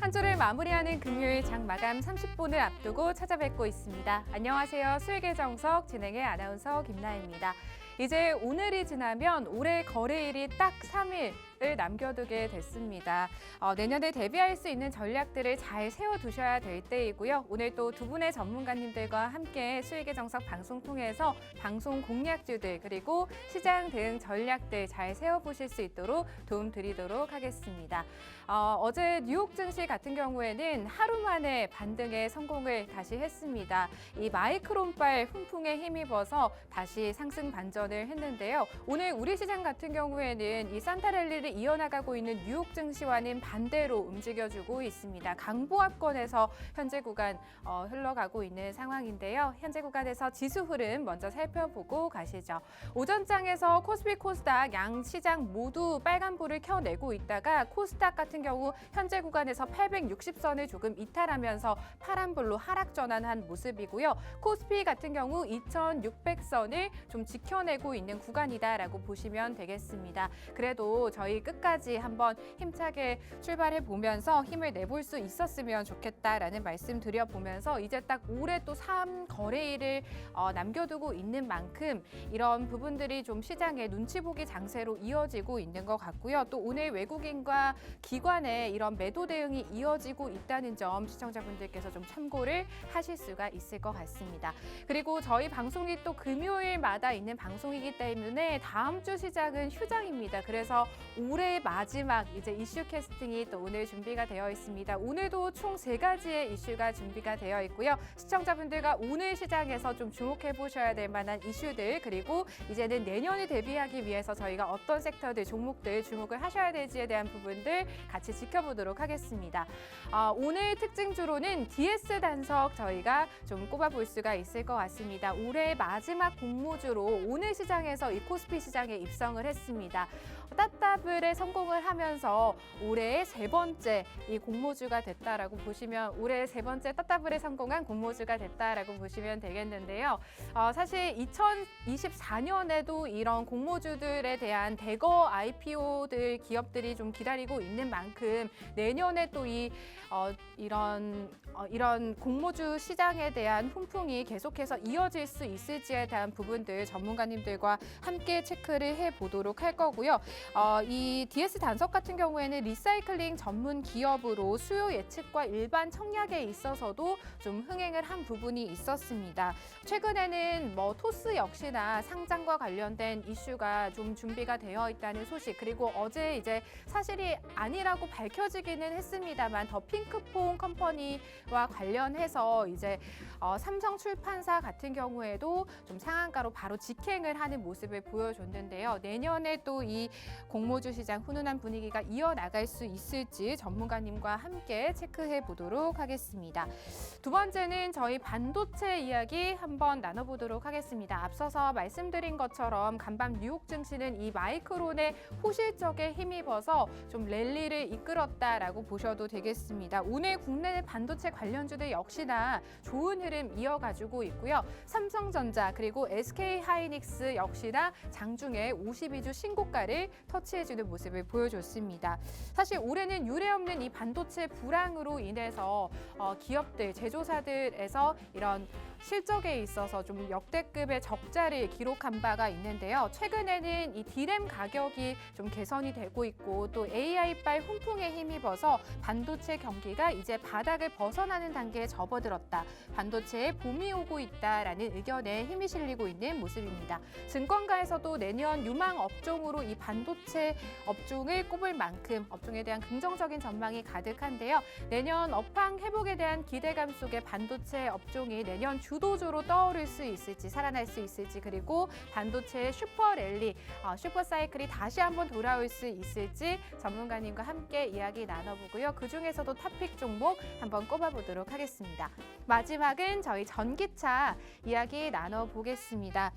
한 주를 마무리하는 금요일 장 마감 30분을 앞두고 찾아뵙고 있습니다. 안녕하세요. 수익의 정석 진행의 아나운서 김나혜입니다. 이제 오늘이 지나면 올해 거래일이 딱 3일을 남겨두게 됐습니다. 내년에 대비할 수 있는 전략들을 잘 세워두셔야 될 때이고요. 오늘 또 두 분의 전문가님들과 함께 수익의 정석 방송 통해서 방송 공략주들 그리고 시장 대응 전략들 잘 세워보실 수 있도록 도움드리도록 하겠습니다. 어제 뉴욕 증시 같은 경우에는 하루 만에 반등에 성공을 다시 했습니다. 이 마이크론발 훈풍에 힘입어서 다시 상승 반전을 했는데요. 오늘 우리 시장 같은 경우에는 이 산타랠리를 이어나가고 있는 뉴욕 증시와는 반대로 움직여주고 있습니다. 강보합권에서 현재 구간 흘러가고 있는 상황인데요. 현재 구간에서 지수 흐름 먼저 살펴보고 가시죠. 오전장에서 코스피 코스닥 양 시장 모두 빨간불을 켜내고 있다가 코스닥 같은 경우 현재 구간에서 860선을 조금 이탈하면서 파란불로 하락 전환한 모습이고요. 코스피 같은 경우 2600선을 좀 지켜내고 있는 구간이다라고 보시면 되겠습니다. 그래도 저희 끝까지 한번 힘차게 출발해 보면서 힘을 내볼 수 있었으면 좋겠다라는 말씀 드려보면서 이제 딱 올해 또 3거래일을 남겨두고 있는 만큼 이런 부분들이 좀 시장의 눈치 보기 장세로 이어지고 있는 것 같고요. 또 오늘 외국인과 기관의 이런 매도 대응이 이어지고 있다는 점 시청자분들께서 좀 참고를 하실 수가 있을 것 같습니다. 그리고 저희 방송이 또 금요일마다 있는 방송이기 때문에 다음 주 시작은 휴장입니다. 그래서 올해 마지막 이제 이슈 캐스팅이 또 오늘 준비가 되어 있습니다. 오늘도 총 3가지의 이슈가 준비가 되어 있고요. 시청자분들과 오늘 시장에서 좀 주목해 보셔야 될 만한 이슈들 그리고 이제는 내년을 대비하기 위해서 저희가 어떤 섹터들, 종목들 주목을 하셔야 될지에 대한 부분들 같이 지켜보도록 하겠습니다. 오늘 특징주로는 DS 단석 저희가 좀 꼽아볼 수가 있을 것 같습니다. 올해 마지막 공모주로 오늘 시장에서 이 코스피 시장에 입성을 했습니다. 따따블에 성공을 하면서 올해의 3번째 이 공모주가 됐다라고 보시면 올해 3번째 따따블에 성공한 공모주가 됐다라고 보시면 되겠는데요. 사실 2024년에도 이런 공모주들에 대한 대거 IPO들 기업들이 좀 기다리고 있는 만큼 내년에 또 이런 공모주 시장에 대한 훈풍이 계속해서 이어질 수 있을지에 대한 부분들 전문가님들과 함께 체크를 해보도록 할 거고요. 이 DS 단석 같은 경우에는 리사이클링 전문 기업으로 수요 예측과 일반 청약에 있어서도 좀 흥행을 한 부분이 있었습니다. 최근에는 토스 역시나 상장과 관련된 이슈가 좀 준비가 되어 있다는 소식 그리고 어제 이제 사실이 아니라고 밝혀지기는 했습니다만 더 핑크퐁 컴퍼니와 관련해서 이제 삼성 출판사 같은 경우에도 좀 상한가로 바로 직행을 하는 모습을 보여줬는데요. 내년에 또 이 공모주 시장 훈훈한 분위기가 이어나갈 수 있을지 전문가님과 함께 체크해 보도록 하겠습니다. 두 번째는 저희 반도체 이야기 한번 나눠보도록 하겠습니다. 앞서서 말씀드린 것처럼 간밤 뉴욕 증시는 이 마이크론의 호실적에 힘입어서 좀 랠리를 이끌었다라고 보셔도 되겠습니다. 오늘 국내 반도체 관련주들 역시나 좋은 흐름 이어가지고 있고요. 삼성전자 그리고 SK하이닉스 역시나 장중에 52주 신고가를 터치해주는 모습을 보여줬습니다. 사실 올해는 유례없는 이 반도체 불황으로 인해서 기업들, 제조사들에서 이런 실적에 있어서 좀 역대급의 적자를 기록한 바가 있는데요. 최근에는 이 D램 가격이 좀 개선이 되고 있고 또 AI발 훈풍에 힘입어서 반도체 경기가 이제 바닥을 벗어나는 단계에 접어들었다. 반도체에 봄이 오고 있다라는 의견에 힘이 실리고 있는 모습입니다. 증권가에서도 내년 유망 업종으로 이 반도체 업종을 꼽을 만큼 업종에 대한 긍정적인 전망이 가득한데요. 내년 업황 회복에 대한 기대감 속에 반도체 업종이 내년 주도주로 떠오를 수 있을지 살아날 수 있을지 그리고 반도체의 슈퍼 랠리, 슈퍼 사이클이 다시 한번 돌아올 수 있을지 전문가님과 함께 이야기 나눠보고요. 그중에서도 탑픽 종목 한번 꼽아보도록 하겠습니다. 마지막은 저희 전기차 이야기 나눠보겠습니다.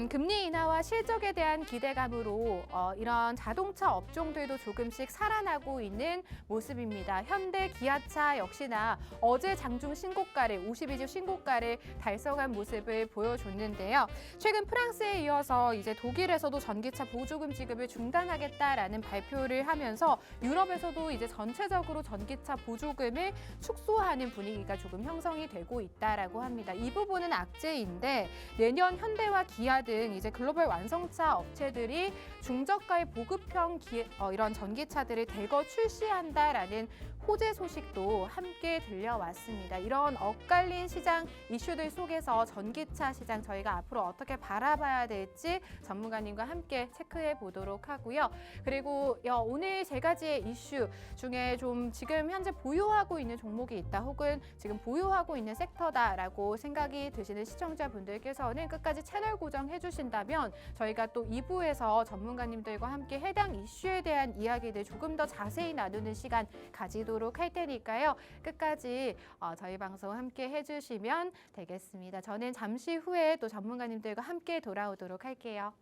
금리 인하와 실적에 대한 기대감으로 이런 이런 자동차 업종들도 조금씩 살아나고 있는 모습입니다. 현대, 기아차 역시나 어제 장중 신고가를 52주 신고가를 달성한 모습을 보여줬는데요. 최근 프랑스에 이어서 이제 독일에서도 전기차 보조금 지급을 중단하겠다라는 발표를 하면서 유럽에서도 이제 전체적으로 전기차 보조금을 축소하는 분위기가 조금 형성이 되고 있다라고 합니다. 이 부분은 악재인데 내년 현대와 기아 등 이제 글로벌 완성차 업체들이 중저가의 보급형 이런 전기차들을 대거 출시한다라는 호재 소식도 함께 들려왔습니다. 이런 엇갈린 시장 이슈들 속에서 전기차 시장 저희가 앞으로 어떻게 바라봐야 될지 전문가님과 함께 체크해 보도록 하고요. 그리고 오늘 세 가지의 이슈 중에 좀 지금 현재 보유하고 있는 종목이 있다 혹은 지금 보유하고 있는 섹터다라고 생각이 드시는 시청자분들께서는 끝까지 채널 고정해 주신다면 저희가 또 2부에서 전문가님들과 함께 해당 이슈에 대한 이야기들 조금 더 자세히 나누는 시간 가지도록 할 테니까요. 끝까지 저희 방송 함께 해주시면 되겠습니다. 저는 잠시 후에 또 전문가님들과 함께 돌아오도록 할게요.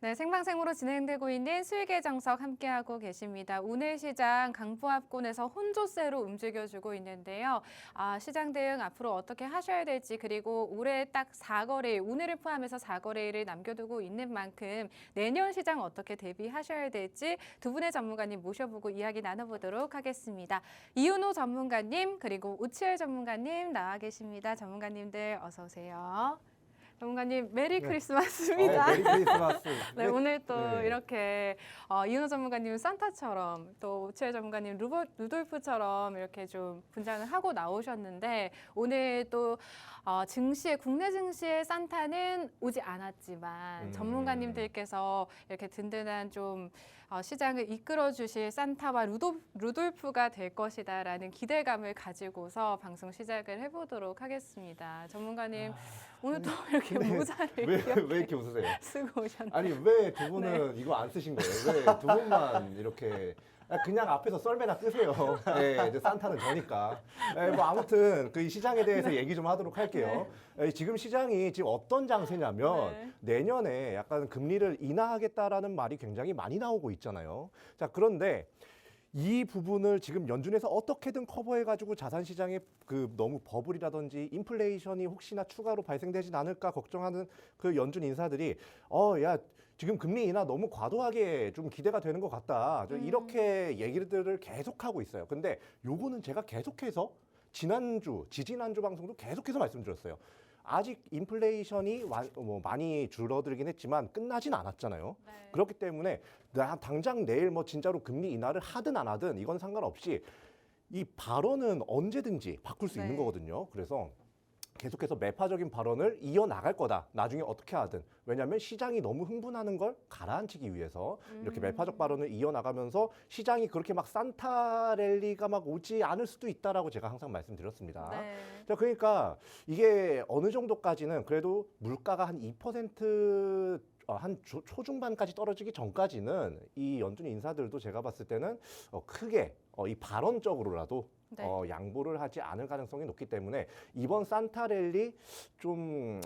네, 생방송으로 진행되고 있는 수익의 정석 함께하고 계십니다. 오늘 시장 강보합권에서 혼조세로 움직여주고 있는데요. 시장 대응 앞으로 어떻게 하셔야 될지 그리고 올해 딱 4거래일, 오늘을 포함해서 4거래일을 남겨두고 있는 만큼 내년 시장 어떻게 대비하셔야 될지 두 분의 전문가님 모셔보고 이야기 나눠보도록 하겠습니다. 이윤호 전문가님 그리고 우치열 전문가님 나와 계십니다. 전문가님들 어서 오세요. 전문가님 메리 크리스마스입니다. 메리 크리스마스. 네, 오늘 또 이렇게 이은호 전문가님 산타처럼 또 우치열 전문가님 루돌프처럼 이렇게 좀 분장을 하고 나오셨는데 오늘 또 국내 증시의 산타는 오지 않았지만 전문가님들께서 이렇게 든든한 좀 시장을 이끌어 주실 산타와 루돌프가 될 것이다라는 기대감을 가지고서 방송 시작을 해보도록 하겠습니다. 전문가님 오늘 또 이렇게 모자를 왜 이렇게 웃으세요? 쓰고 오셨나요? 아니 왜 두 분은 이거 안 쓰신 거예요? 왜 두 분만 이렇게 그냥 앞에서 썰매나 끄세요. 네, 이제 산타는 저니까. 네, 뭐 아무튼 그 시장에 대해서 얘기 좀 하도록 할게요. 네, 지금 시장이 지금 어떤 장세냐면 내년에 약간 금리를 인하하겠다라는 말이 굉장히 많이 나오고 있잖아요. 자, 그런데 이 부분을 지금 연준에서 어떻게든 커버해가지고 자산 시장에 그 너무 버블이라든지 인플레이션이 혹시나 추가로 발생되진 않을까 걱정하는 그 연준 인사들이 야 지금 금리 인하 너무 과도하게 좀 기대가 되는 것 같다. 이렇게 얘기들을 계속하고 있어요. 근데 요거는 제가 계속해서 지지난주 방송도 계속해서 말씀드렸어요. 아직 인플레이션이 많이 줄어들긴 했지만 끝나진 않았잖아요. 네. 그렇기 때문에 당장 내일 뭐 진짜로 금리 인하를 하든 안 하든 이건 상관없이 이 발언은 언제든지 바꿀 수 있는 거거든요. 그래서 계속해서 매파적인 발언을 이어나갈 거다. 나중에 어떻게 하든. 왜냐하면 시장이 너무 흥분하는 걸 가라앉히기 위해서 이렇게 매파적 발언을 이어나가면서 시장이 그렇게 막 산타 랠리가 막 오지 않을 수도 있다라고 제가 항상 말씀드렸습니다. 네. 자, 그러니까 이게 어느 정도까지는 그래도 물가가 한 2% 한 초중반까지 떨어지기 전까지는 이 연준 인사들도 제가 봤을 때는 크게 이 발언적으로라도 네. 양보를 하지 않을 가능성이 높기 때문에 이번 산타 랠리 좀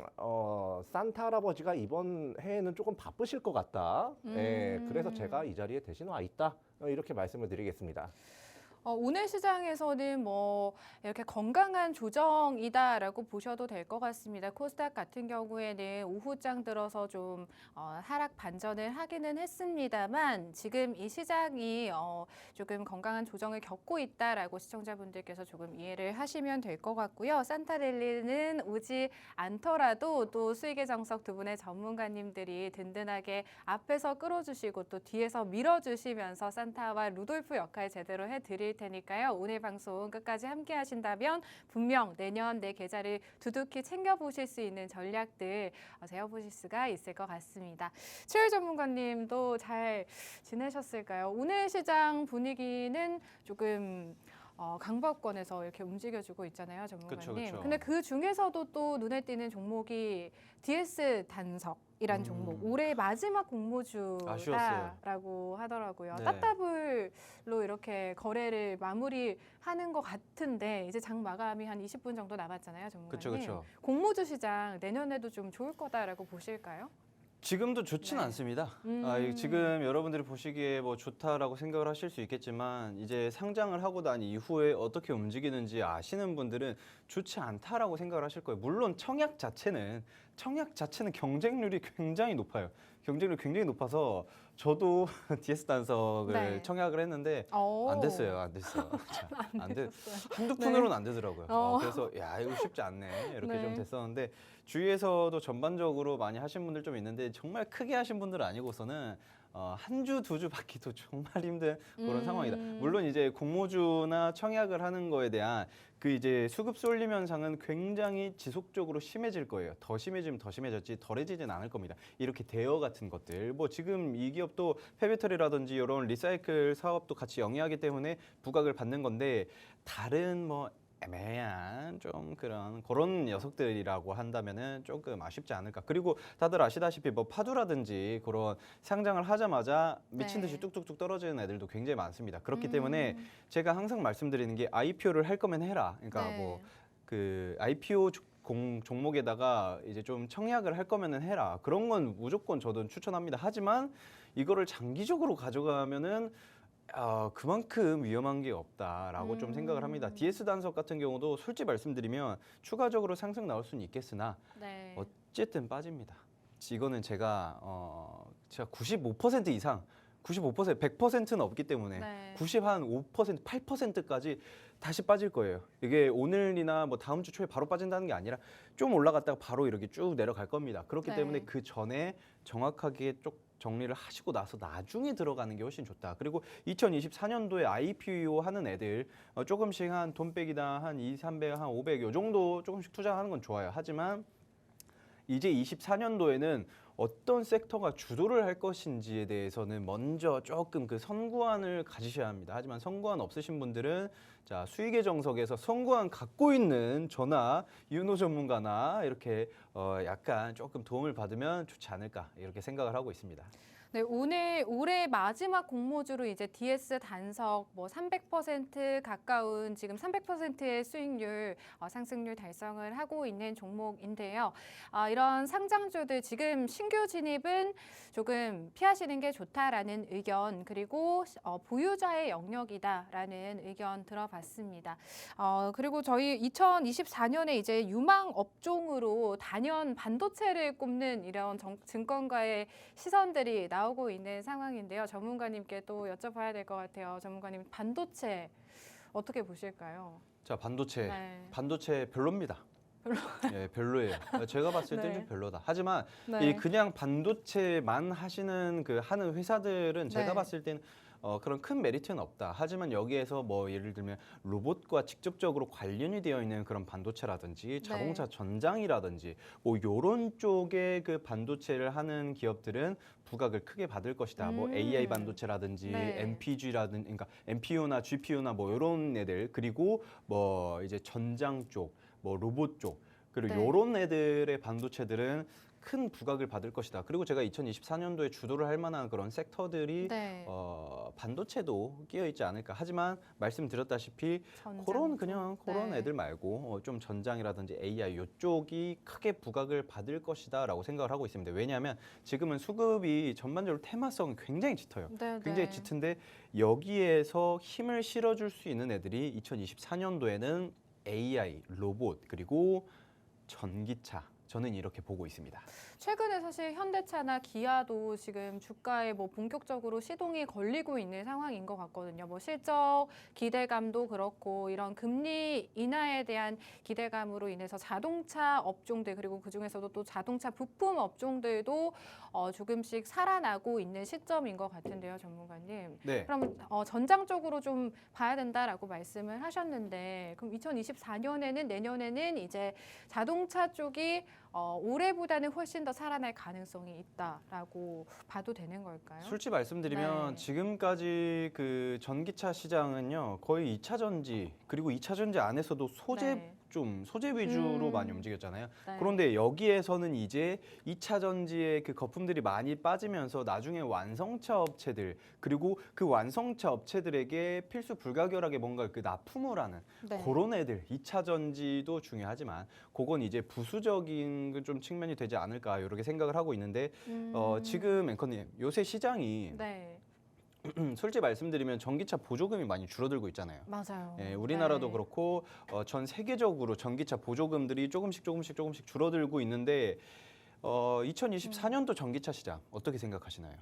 산타 할아버지가 이번 해에는 조금 바쁘실 것 같다. 예, 그래서 제가 이 자리에 대신 와 있다. 이렇게 말씀을 드리겠습니다. 오늘 시장에서는 뭐 이렇게 건강한 조정이다라고 보셔도 될 것 같습니다. 코스닥 같은 경우에는 오후장 들어서 좀 하락 반전을 하기는 했습니다만 지금 이 시장이 조금 건강한 조정을 겪고 있다라고 시청자분들께서 조금 이해를 하시면 될 것 같고요. 산타랠리는 오지 않더라도 또 수익의 정석 두 분의 전문가님들이 든든하게 앞에서 끌어주시고 또 뒤에서 밀어주시면서 산타와 루돌프 역할 제대로 해드릴 테니까요. 오늘 방송 끝까지 함께 하신다면 분명 내년 내 계좌를 두둑히 챙겨보실 수 있는 전략들 세워보실 수가 있을 것 같습니다. 최일 전문가님도 잘 지내셨을까요? 오늘 시장 분위기는 조금 강박권에서 이렇게 움직여주고 있잖아요, 전문가님. 그쵸. 근데 그 중에서도 또 눈에 띄는 종목이 DS 단석이란 종목. 올해 마지막 공모주다라고 하더라고요. 네. 따따블로 이렇게 거래를 마무리하는 것 같은데 이제 장 마감이 한 20분 정도 남았잖아요, 전문가님. 그쵸. 공모주 시장 내년에도 좀 좋을 거다라고 보실까요? 지금도 좋지는 네. 않습니다. 지금 여러분들이 보시기에 뭐 좋다라고 생각을 하실 수 있겠지만 이제 상장을 하고 난 이후에 어떻게 움직이는지 아시는 분들은 좋지 않다라고 생각을 하실 거예요. 물론 청약 자체는 경쟁률이 굉장히 높아요. 경쟁률이 굉장히 높아서 저도 DS 단석을 네. 청약을 했는데 안 됐어요. 안 됐어. 안 돼. 한두 네. 푼으로는 안 되더라고요. 그래서 야 이거 쉽지 않네 이렇게 네. 좀 됐었는데 주위에서도 전반적으로 많이 하신 분들 좀 있는데 정말 크게 하신 분들은 아니고서는 한 주, 두 주 받기도 정말 힘든 그런 상황이다. 물론 이제 공모주나 청약을 하는 거에 대한 그 이제 수급 쏠림 현상은 굉장히 지속적으로 심해질 거예요. 더 심해지면 더 심해졌지 덜해지진 않을 겁니다. 이렇게 대여 같은 것들, 뭐 지금 이 기업도 폐배터리라든지 이런 리사이클 사업도 같이 영위하기 때문에 부각을 받는 건데 다른 뭐 애매한 좀 그런 녀석들이라고 한다면은 조금 아쉽지 않을까. 그리고 다들 아시다시피 뭐 파두라든지 그런 상장을 하자마자 미친 듯이 네. 뚝뚝뚝 떨어지는 애들도 굉장히 많습니다. 그렇기 때문에 제가 항상 말씀드리는 게 IPO를 할 거면 해라. 그러니까 네. 뭐 그 IPO 종목에다가 이제 좀 청약을 할 거면은 해라. 그런 건 무조건 저도 추천합니다. 하지만 이거를 장기적으로 가져가면은 그만큼 위험한 게 없다라고 좀 생각을 합니다. DS 단석 같은 경우도 솔직히 말씀드리면 추가적으로 상승 나올 수는 있겠으나 네. 어쨌든 빠집니다. 이거는 제가 95% 이상 95%, 100%는 없기 때문에 네. 95%, 8%까지 다시 빠질 거예요. 이게 오늘이나 뭐 다음 주 초에 바로 빠진다는 게 아니라 좀 올라갔다가 바로 이렇게 쭉 내려갈 겁니다. 그렇기 네. 때문에 그 전에 정확하게 쭉 정리를 하시고 나서 나중에 들어가는 게 훨씬 좋다. 그리고 2024년도에 IPO 하는 애들 조금씩 한 돈백이다 한 2, 300, 한 500 요 정도 조금씩 투자하는 건 좋아요. 하지만 이제 24년도에는 어떤 섹터가 주도를 할 것인지에 대해서는 먼저 조금 그 선구안을 가지셔야 합니다. 하지만 선구안 없으신 분들은 자, 수익의 정석에서 선구안 갖고 있는 저나 윤호 전문가나 이렇게 약간 조금 도움을 받으면 좋지 않을까 이렇게 생각을 하고 있습니다. 네, 오늘 올해 마지막 공모주로 이제 DS 단석 뭐 300% 가까운 지금 300%의 수익률 상승률 달성을 하고 있는 종목인데요. 이런 상장주들 지금 신규 진입은 조금 피하시는 게 좋다라는 의견 그리고 보유자의 영역이다라는 의견 들어봤습니다. 그리고 저희 2024년에 이제 유망 업종으로 단연 반도체를 꼽는 이런 증권가의 시선들이 나오고 있는 상황인데요. 전문가님께 또 여쭤봐야 될 것 같아요. 전문가님, 반도체 어떻게 보실까요? 자, 반도체. 네. 반도체 별로입니다. 예, 별로예요. 제가 봤을 때는 네. 좀 별로다. 하지만 네. 이 그냥 반도체만 하시는 하는 회사들은 제가 네. 봤을 때는 그런 큰 메리트는 없다. 하지만 여기에서 뭐 예를 들면 로봇과 직접적으로 관련이 되어 있는 그런 반도체라든지 자동차 전장이라든지 뭐 요런 쪽의 그 반도체를 하는 기업들은 부각을 크게 받을 것이다. 뭐 AI 반도체라든지 네. MPG라든지 그러니까 MPU나 GPU나 뭐 요런 애들 그리고 뭐 이제 전장 쪽, 뭐 로봇 쪽 그리고 네. 요런 애들의 반도체들은 큰 부각을 받을 것이다. 그리고 제가 2024년도에 주도를 할 만한 그런 섹터들이 네. 반도체도 끼어 있지 않을까. 하지만 말씀드렸다시피 전장 그런 그냥 쪽. 그런 네. 애들 말고 좀 전장이라든지 AI 이쪽이 크게 부각을 받을 것이다라고 생각을 하고 있습니다. 왜냐하면 지금은 수급이 전반적으로 테마성이 굉장히 짙어요. 네, 굉장히 네. 짙은데 여기에서 힘을 실어줄 수 있는 애들이 2024년도에는 AI, 로봇 그리고 전기차. 저는 이렇게 보고 있습니다. 최근에 사실 현대차나 기아도 지금 주가에 뭐 본격적으로 시동이 걸리고 있는 상황인 것 같거든요. 뭐 실적 기대감도 그렇고 이런 금리 인하에 대한 기대감으로 인해서 자동차 업종들 그리고 그중에서도 또 자동차 부품 업종들도 조금씩 살아나고 있는 시점인 것 같은데요, 전문가님. 네. 그럼 전장 쪽으로 좀 봐야 된다라고 말씀을 하셨는데 그럼 2024년에는 내년에는 이제 자동차 쪽이 올해보다는 훨씬 더 살아날 가능성이 있다라고 봐도 되는 걸까요? 솔직히 말씀드리면 네. 지금까지 그 전기차 시장은요 거의 2차 전지 그리고 2차 전지 안에서도 소재 네. 좀 소재 위주로 음. 많이 움직였잖아요. 네. 그런데 여기에서는 이제 2차 전지의 그 거품들이 많이 빠지면서 나중에 완성차 업체들 그리고 그 완성차 업체들에게 필수 불가결하게 뭔가 그 납품을 하는 네. 그런 애들 2차 전지도 중요하지만 그건 이제 부수적인 그 좀 측면이 되지 않을까 이렇게 생각을 하고 있는데 지금 앵커님 요새 시장이 네, 솔직히 말씀드리면 전기차 보조금이 많이 줄어들고 있잖아요. 맞아요. 예, 우리나라도 네. 그렇고 전 세계적으로 전기차 보조금들이 조금씩 줄어들고 있는데 2024년도 전기차 시장 어떻게 생각하시나요?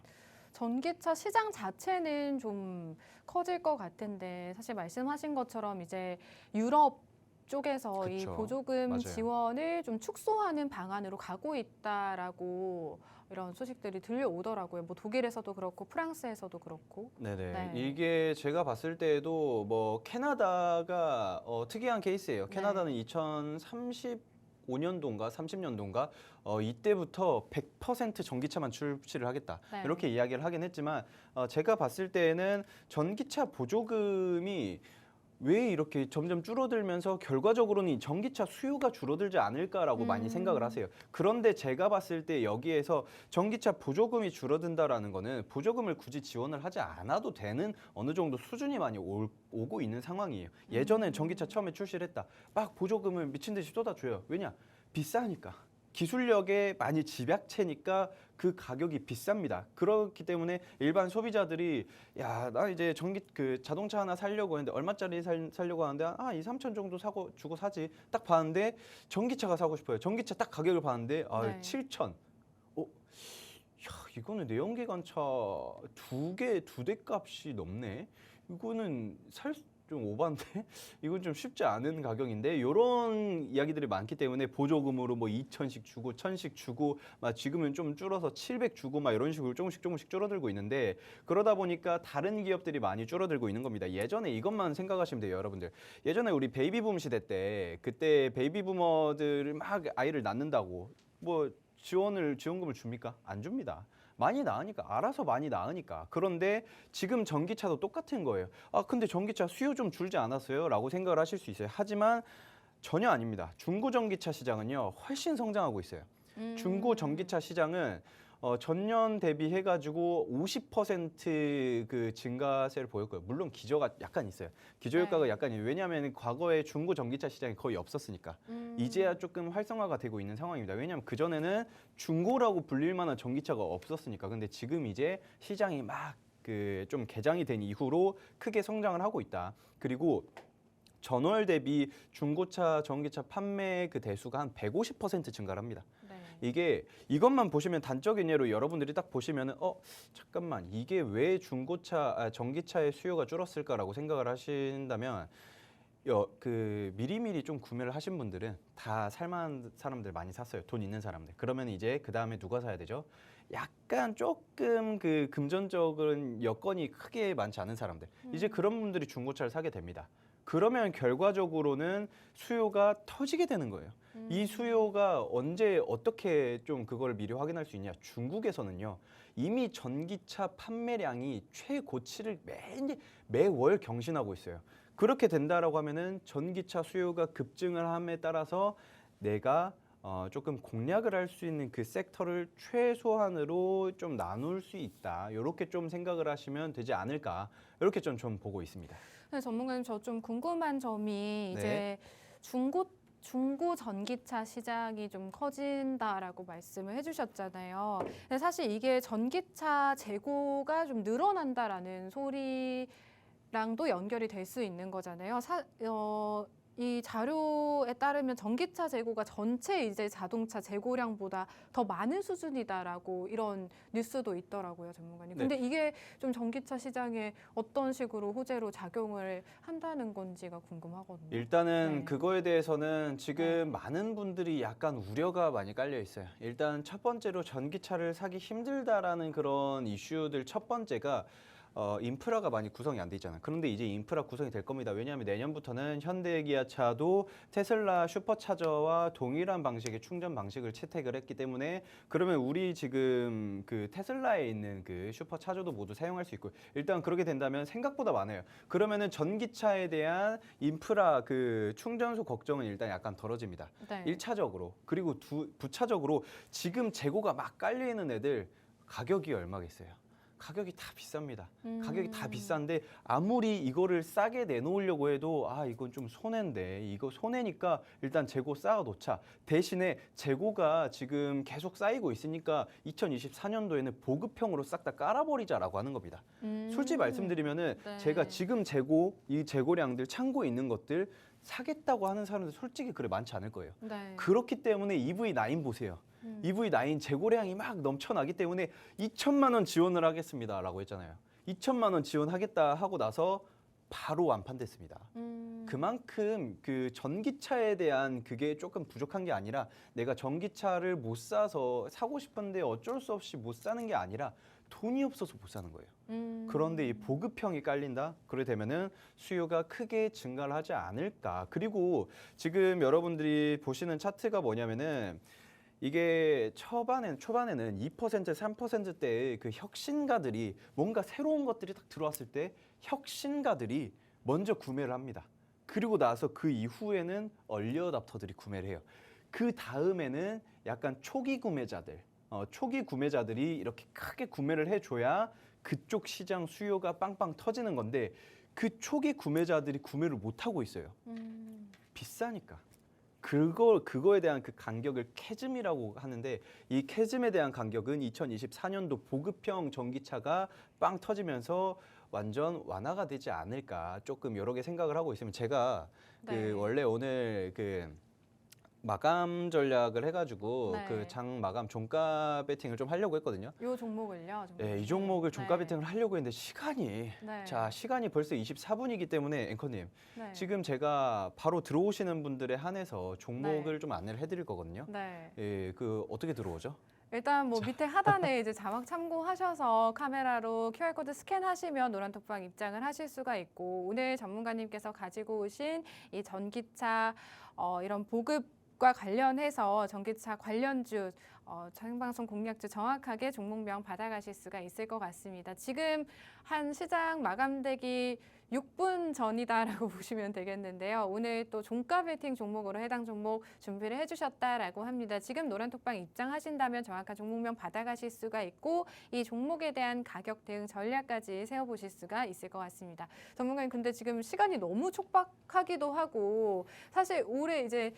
전기차 시장 자체는 좀 커질 것 같은데 사실 말씀하신 것처럼 이제 유럽 쪽에서 이 그쵸. 보조금 맞아요. 지원을 좀 축소하는 방안으로 가고 있다라고 이런 소식들이 들려오더라고요. 뭐 독일에서도 그렇고 프랑스에서도 그렇고. 네네. 네. 이게 제가 봤을 때도 뭐 캐나다가 특이한 케이스예요. 네. 캐나다는 2035년도인가 30년도인가 이때부터 100% 전기차만 출시를 하겠다. 네. 이렇게 이야기를 하긴 했지만 제가 봤을 때는 전기차 보조금이 왜 이렇게 점점 줄어들면서 결과적으로는 이 전기차 수요가 줄어들지 않을까라고 많이 생각을 하세요. 그런데 제가 봤을 때 여기에서 전기차 보조금이 줄어든다라는 거는 보조금을 굳이 지원을 하지 않아도 되는 어느 정도 수준이 많이 오고 있는 상황이에요. 예전엔 전기차 처음에 출시를 했다. 막 보조금을 미친 듯이 쏟아줘요. 왜냐? 비싸니까. 기술력에 많이 집약체니까 그 가격이 비쌉니다. 그렇기 때문에 일반 소비자들이 야, 나 이제 자동차 하나 사려고 했는데 얼마짜리 사려고 하는데 2, 3천 정도 주고 사지. 딱 봤는데 전기차가 사고 싶어요. 전기차 딱 가격을 봤는데 네. 7천. 야, 이거는 내연기관차 두 대 값이 넘네. 이거는 좀 오반데? 이건 좀 쉽지 않은 가격인데 이런 이야기들이 많기 때문에 보조금으로 뭐 2천씩 주고 1,000씩 주고 막 지금은 좀 줄어서 700 주고 막 이런 식으로 조금씩 줄어들고 있는데 그러다 보니까 다른 기업들이 많이 줄어들고 있는 겁니다. 예전에 이것만 생각하시면 돼요, 여러분들. 예전에 우리 베이비붐 시대 때 그때 베이비부머들을 막 아이를 낳는다고 뭐 지원금을 줍니까? 안 줍니다. 많이 나으니까 알아서 많이 나으니까. 그런데 지금 전기차도 똑같은 거예요. 아 근데 전기차 수요 좀 줄지 않았어요? 라고 생각을 하실 수 있어요. 하지만 전혀 아닙니다. 중고 전기차 시장은요 훨씬 성장하고 있어요. 중고 전기차 시장은 전년 대비해가지고 50% 증가세를 보였고요. 물론 기저가 약간 있어요. 기저 효과가 네. 약간 있어요. 왜냐하면 과거에 중고 전기차 시장이 거의 없었으니까. 이제야 조금 활성화가 되고 있는 상황입니다. 왜냐하면 그전에는 중고라고 불릴 만한 전기차가 없었으니까. 근데 지금 이제 시장이 막 좀 개장이 된 이후로 크게 성장을 하고 있다. 그리고 전월 대비 중고차 전기차 판매 그 대수가 한 150% 증가를 합니다. 네. 이것만 보시면 단적인 예로 여러분들이 딱 보시면은 잠깐만 이게 왜 전기차의 수요가 줄었을까라고 생각을 하신다면 미리미리 좀 구매를 하신 분들은 다 살만한 사람들 많이 샀어요. 돈 있는 사람들. 그러면 이제 그 다음에 누가 사야 되죠? 약간 조금 금전적인 여건이 크게 많지 않은 사람들. 이제 그런 분들이 중고차를 사게 됩니다. 그러면 결과적으로는 수요가 터지게 되는 거예요. 이 수요가 언제 어떻게 좀 그걸 미리 확인할 수 있냐? 중국에서는요. 이미 전기차 판매량이 최고치를 매월 경신하고 있어요. 그렇게 된다라고 하면은 전기차 수요가 급증을 함에 따라서 내가 조금 공략을 할 수 있는 그 섹터를 최소한으로 좀 나눌 수 있다. 이렇게 좀 생각을 하시면 되지 않을까. 이렇게 좀 보고 있습니다. 네, 전문가님 저 좀 궁금한 점이 이제 네. 중고 전기차 시장이 좀 커진다라고 말씀을 해주셨잖아요. 근데 사실 이게 전기차 재고가 좀 늘어난다라는 소리랑도 연결이 될 수 있는 거잖아요. 이 자료에 따르면 전기차 재고가 전체 이제 자동차 재고량보다 더 많은 수준이다라고 이런 뉴스도 있더라고요, 전문가님. 근데 이게 좀 전기차 시장에 어떤 식으로 호재로 작용을 한다는 건지가 궁금하거든요. 일단은 네. 그거에 대해서는 지금 네. 많은 분들이 약간 우려가 많이 깔려 있어요. 일단 첫 번째로 전기차를 사기 힘들다라는 그런 이슈들 첫 번째가 인프라가 많이 구성이 안 돼 있잖아요. 그런데 이제 인프라 구성이 될 겁니다. 왜냐하면 내년부터는 현대 기아차도 테슬라 슈퍼차저와 동일한 방식의 충전 방식을 채택을 했기 때문에 그러면 우리 지금 그 테슬라에 있는 그 슈퍼차저도 모두 사용할 수 있고 일단 그렇게 된다면 생각보다 많아요. 그러면은 전기차에 대한 인프라 그 충전소 걱정은 일단 약간 덜어집니다. 네. 1차적으로 그리고 부차적으로 지금 재고가 막 깔려 있는 애들 가격이 얼마겠어요? 가격이 다 비쌉니다. 가격이 다 비싼데 아무리 이거를 싸게 내놓으려고 해도 이건 좀 손해인데 이거 손해니까 일단 재고 쌓아 놓자. 대신에 재고가 지금 계속 쌓이고 있으니까 2024년도에는 보급형으로 싹 다 깔아버리자라고 하는 겁니다. 솔직히 말씀드리면은 네. 제가 지금 이 재고량들 창고에 있는 것들 사겠다고 하는 사람들 솔직히 그래 많지 않을 거예요. 네. 그렇기 때문에 EV9 보세요. EV9 재고량이 막 넘쳐나기 때문에 2천만 원 지원을 하겠습니다라고 했잖아요. 2천만 원 지원하겠다 하고 나서 바로 완판됐습니다. 그만큼 그 전기차에 대한 그게 조금 부족한 게 아니라 내가 전기차를 못 사서 사고 싶은데 어쩔 수 없이 못 사는 게 아니라 돈이 없어서 못 사는 거예요. 그런데 이 보급형이 깔린다? 그래 되면은 수요가 크게 증가를 하지 않을까. 그리고 지금 여러분들이 보시는 차트가 뭐냐면은 이게 초반에는 2%, 3%대의 그 혁신가들이 뭔가 새로운 것들이 딱 들어왔을 때 혁신가들이 먼저 구매를 합니다. 그리고 나서 그 이후에는 얼리 어답터들이 구매를 해요. 그 다음에는 약간 초기 구매자들이 이렇게 크게 구매를 해줘야 그쪽 시장 수요가 빵빵 터지는 건데 그 초기 구매자들이 구매를 못 하고 있어요. 비싸니까. 그거에 대한 그 간격을 캐즘이라고 하는데 이 캐즘에 대한 간격은 2024년도 보급형 전기차가 빵 터지면서 완전 완화가 되지 않을까 조금 여러 개 생각을 하고 있으면 제가 네. 원래 오늘 마감 전략을 해가지고 네. 그 장 마감 종가 베팅을 좀 하려고 했거든요. 요 종목을요? 네, 이 종목을 종가 네. 베팅을 하려고 했는데 시간이 네. 시간이 벌써 24분이기 때문에 앵커님 네. 지금 제가 바로 들어오시는 분들에 한해서 종목을 네. 좀 안내를 해드릴 거거든요. 네. 예, 어떻게 들어오죠? 일단 뭐 밑에 하단에 이제 자막 참고하셔서 카메라로 QR코드 스캔하시면 노란톡방 입장을 하실 수가 있고 오늘 전문가님께서 가지고 오신 이 전기차 이런 보급 과 관련해서 전기차 관련주 생방송 공략주 정확하게 종목명 받아가실 수가 있을 것 같습니다. 지금 한 시장 마감되기 6분 전이다라고 보시면 되겠는데요. 오늘 또 종가 베팅 종목으로 해당 종목 준비를 해주셨다라고 합니다. 지금 노란톡방 입장하신다면 정확한 종목명 받아가실 수가 있고 이 종목에 대한 가격 대응 전략까지 세워보실 수가 있을 것 같습니다. 전문가님 근데 지금 시간이 너무 촉박하기도 하고 사실 올해 이제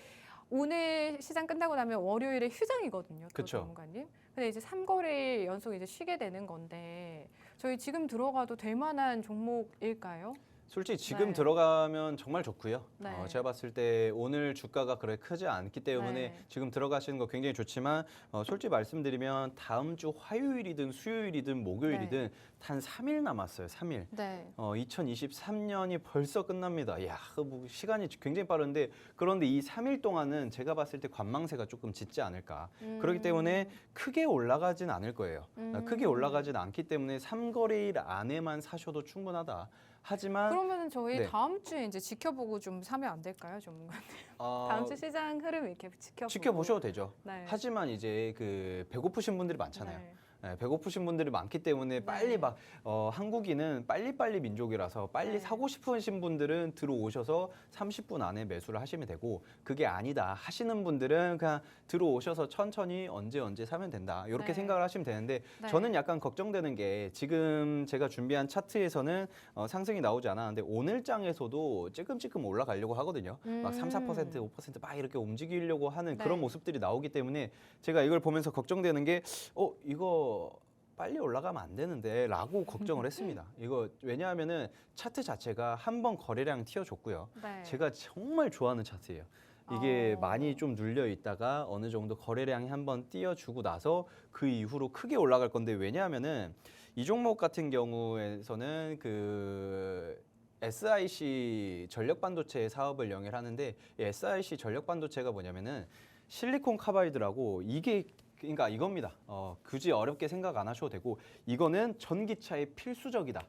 오늘 시장 끝나고 나면 월요일에 휴장이거든요. 또 그쵸. 전문가님. 근데 이제 3거래일 연속 이제 쉬게 되는 건데 저희 지금 들어가도 될 만한 종목일까요? 솔직히 지금 네. 들어가면 정말 좋고요. 네. 제가 봤을 때 오늘 주가가 그렇게 크지 않기 때문에 네. 지금 들어가시는 거 굉장히 좋지만 솔직히 말씀드리면 다음 주 화요일이든 수요일이든 목요일이든 단 3일 남았어요. 3일. 네. 2023년이 벌써 끝납니다. 야, 뭐 시간이 굉장히 빠른데 그런데 이 3일 동안은 제가 봤을 때 관망세가 조금 짙지 않을까. 그렇기 때문에 크게 올라가진 않을 거예요. 크게 올라가진 않기 때문에 3거래일 안에만 사셔도 충분하다. 하지만 그러면은 저희 네. 다음 주에 이제 지켜보고 좀 사면 안 될까요, 전문가님? 다음 주 시장 흐름 이렇게 지켜보고. 지켜보셔도 되죠. 네. 하지만 이제 그 배고프신 분들이 많잖아요. 네. 네, 배고프신 분들이 많기 때문에 빨리 막 한국인은 빨리빨리 민족이라서 빨리 네. 사고 싶으신 분들은 들어오셔서 30분 안에 매수를 하시면 되고 그게 아니다 하시는 분들은 그냥 들어오셔서 천천히 언제 사면 된다 이렇게 네. 생각을 하시면 되는데 네. 저는 약간 걱정되는 게 지금 제가 준비한 차트에서는 상승이 나오지 않았는데 오늘장에서도 찔끔찔끔 올라가려고 하거든요. 막 3, 4%, 5%막 이렇게 움직이려고 하는 네. 그런 모습들이 나오기 때문에 제가 이걸 보면서 걱정되는 게 이거 빨리 올라가면 안 되는데 라고 걱정을 했습니다. 이거 왜냐하면은 차트 자체가 한 번 거래량 튀어줬고요. 네. 제가 정말 좋아하는 차트예요. 이게 어. 많이 좀 눌려 있다가 어느 정도 거래량이 한번 띄워주고 나서 그 이후로 크게 올라갈 건데 왜냐하면은 이 종목 같은 경우에서는 그 SIC 전력 반도체 사업을 영위하는데 이 SIC 전력 반도체가 뭐냐면은 실리콘 카바이드라고 이게 그러니까 이겁니다. 굳이 어렵게 생각 안 하셔도 되고 이거는 전기차의 필수적이다.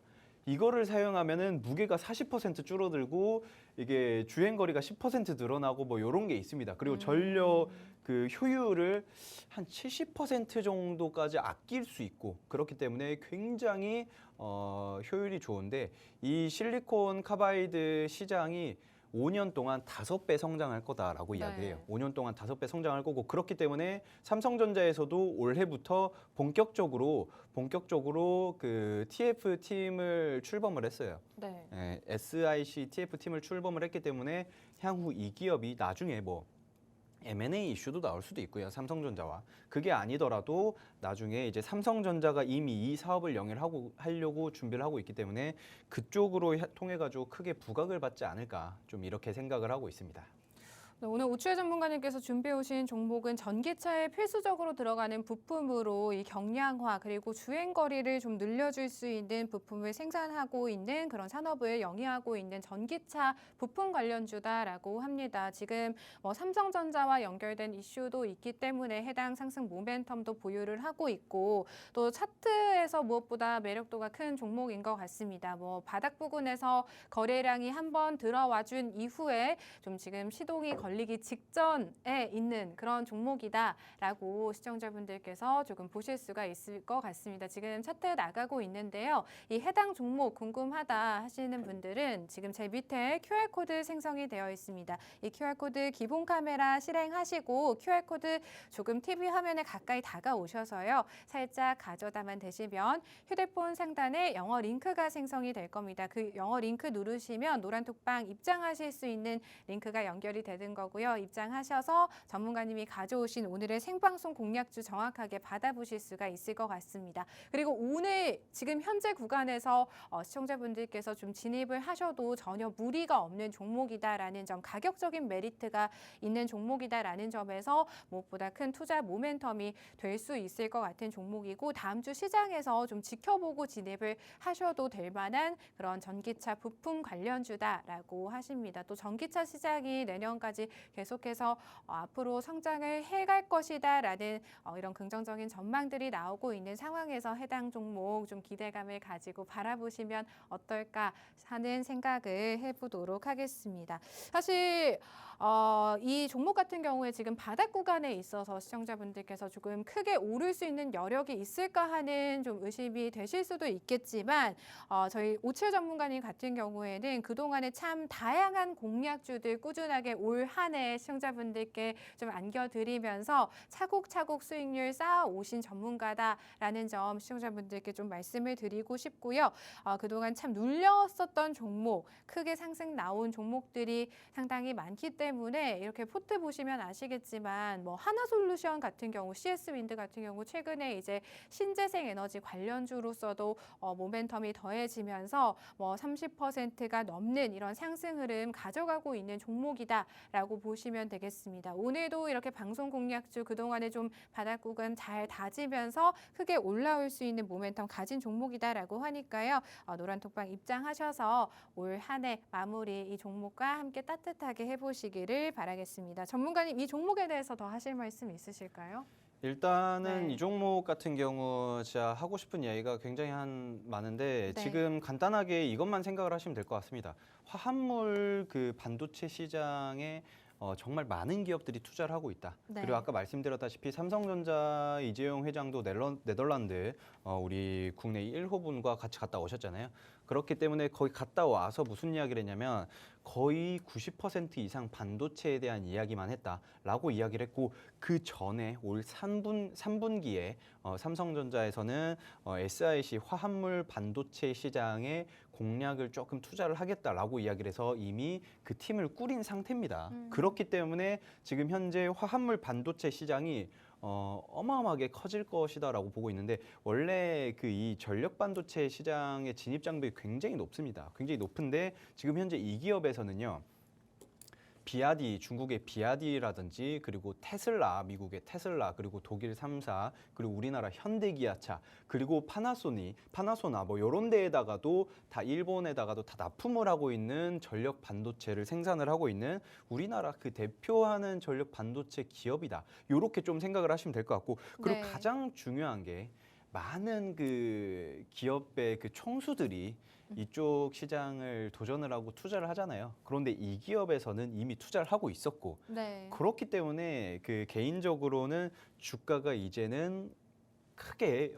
이거를 사용하면은 무게가 40% 줄어들고 이게 주행 거리가 10% 늘어나고 뭐 이런 게 있습니다. 그리고 전력 그 효율을 한 70% 정도까지 아낄 수 있고 그렇기 때문에 굉장히 효율이 좋은데 이 실리콘 카바이드 시장이 5년 동안 5배 성장할 거다라고 이야기해요. 5년 동안 5배 성장할 거고 그렇기 때문에 삼성전자에서도 올해부터 본격적으로 그 TF 팀을 출범을 했어요. 네. SIC TF 팀을 출범을 했기 때문에 향후 이 기업이 나중에 뭐 M&A 이슈도 나올 수도 있고요. 삼성전자와. 그게 아니더라도 나중에 이제 삼성전자가 이미 이 사업을 하려고 준비를 하고 있기 때문에 그쪽으로 통해 가지고 크게 부각을 받지 않을까 좀 이렇게 생각을 하고 있습니다. 네, 오늘 오추혜 전문가님께서 준비해 오신 종목은 전기차에 필수적으로 들어가는 부품으로 이 경량화 그리고 주행 거리를 좀 늘려줄 수 있는 부품을 생산하고 있는 그런 산업을 영위하고 있는 전기차 부품 관련주다라고 합니다. 지금 뭐 삼성전자와 연결된 이슈도 있기 때문에 해당 상승 모멘텀도 보유를 하고 있고 또 차트에서 무엇보다 매력도가 큰 종목인 것 같습니다. 뭐 바닥 부근에서 거래량이 한번 들어와준 이후에 좀 지금 시동이 걸리기 직전에 있는 그런 종목이다라고 시청자분들께서 조금 보실 수가 있을 것 같습니다. 지금 차트 나가고 있는데요. 이 해당 종목 궁금하다 하시는 분들은 지금 제 밑에 QR코드 생성이 되어 있습니다. 이 QR코드 기본 카메라 실행하시고 QR코드 조금 TV 화면에 가까이 다가오셔서요. 살짝 가져다만 되시면 휴대폰 상단에 영어 링크가 생성이 될 겁니다. 그 영어 링크 누르시면 노란톡방 입장하실 수 있는 링크가 연결이 되는 거고요. 입장하셔서 전문가님이 가져오신 오늘의 생방송 공략주 정확하게 받아보실 수가 있을 것 같습니다. 그리고 오늘 지금 현재 구간에서 시청자분들께서 좀 진입을 하셔도 전혀 무리가 없는 종목이다라는 점, 가격적인 메리트가 있는 종목이다라는 점에서 무엇보다 큰 투자 모멘텀이 될 수 있을 것 같은 종목이고 다음 주 시장에서 좀 지켜보고 진입을 하셔도 될 만한 그런 전기차 부품 관련주다라고 하십니다. 또 전기차 시장이 내년까지 것이 계속해서 앞으로 성장을 해갈 것이다라는 이런 긍정적인 전망들이 나오고 있는 상황에서 해당 종목 좀 기대감을 가지고 바라보시면 어떨까 하는 생각을 해보도록 하겠습니다. 사실 이 종목 같은 경우에 지금 바닥 구간에 있어서 시청자분들께서 조금 크게 오를 수 있는 여력이 있을까 하는 좀 의심이 되실 수도 있겠지만 저희 오칠 전문가님 같은 경우에는 그동안에 참 다양한 공략주들 꾸준하게 올 한 해 시청자분들께 좀 안겨드리면서 차곡차곡 수익률 쌓아 오신 전문가다라는 점 시청자분들께 좀 말씀을 드리고 싶고요. 그동안 참 눌렸었던 종목, 크게 상승 나온 종목들이 상당히 많기 때문에 이렇게 포트 보시면 아시겠지만 뭐 하나솔루션 같은 경우, CS윈드 같은 경우 최근에 이제 신재생 에너지 관련주로서도 모멘텀이 더해지면서 뭐 30%가 넘는 이런 상승 흐름 가져가고 있는 종목이다라고 보시면 되겠습니다. 오늘도 이렇게 방송 공략주 그동안에 좀 바닥 구간 잘 다지면서 크게 올라올 수 있는 모멘텀 가진 종목이다라고 하니까요. 노란톡방 입장하셔서 올 한 해 마무리 이 종목과 함께 따뜻하게 해보시기를 바라겠습니다. 전문가님, 이 종목에 대해서 더 하실 말씀 있으실까요? 일단은 네. 이 종목 같은 경우 제가 하고 싶은 이야기가 굉장히 많은데 네. 지금 간단하게 이것만 생각을 하시면 될 것 같습니다. 화합물 그 반도체 시장에 정말 많은 기업들이 투자를 하고 있다. 네. 그리고 아까 말씀드렸다시피 삼성전자 이재용 회장도 네덜란드 우리 국내 1호분과 같이 갔다 오셨잖아요. 그렇기 때문에 거기 갔다 와서 무슨 이야기를 했냐면 거의 90% 이상 반도체에 대한 이야기만 했다라고 이야기를 했고 그 전에 올 3분기에 삼성전자에서는 SiC 화합물 반도체 시장에 공략을 조금 투자를 하겠다라고 이야기를 해서 이미 그 팀을 꾸린 상태입니다. 그렇기 때문에 지금 현재 화합물 반도체 시장이 어마어마하게 커질 것이다라고 보고 있는데 원래 그 이 전력 반도체 시장의 진입 장벽이 굉장히 높습니다. 굉장히 높은데 지금 현재 이 기업에서는요. 비아디, 중국의 비아디라든지 그리고 테슬라, 미국의 테슬라, 그리고 독일 3사, 그리고 우리나라 현대기아차, 그리고 파나소나 뭐 이런 데에다가도 다 일본에다가도 다 납품을 하고 있는 전력 반도체를 생산을 하고 있는 우리나라 그 대표하는 전력 반도체 기업이다. 이렇게 좀 생각을 하시면 될 것 같고 그리고 네. 가장 중요한 게 많은 그 기업의 그 총수들이 이쪽 시장을 도전을 하고 투자를 하잖아요. 그런데 이 기업에서는 이미 투자를 하고 있었고 네. 그렇기 때문에 그 개인적으로는 주가가 이제는 크게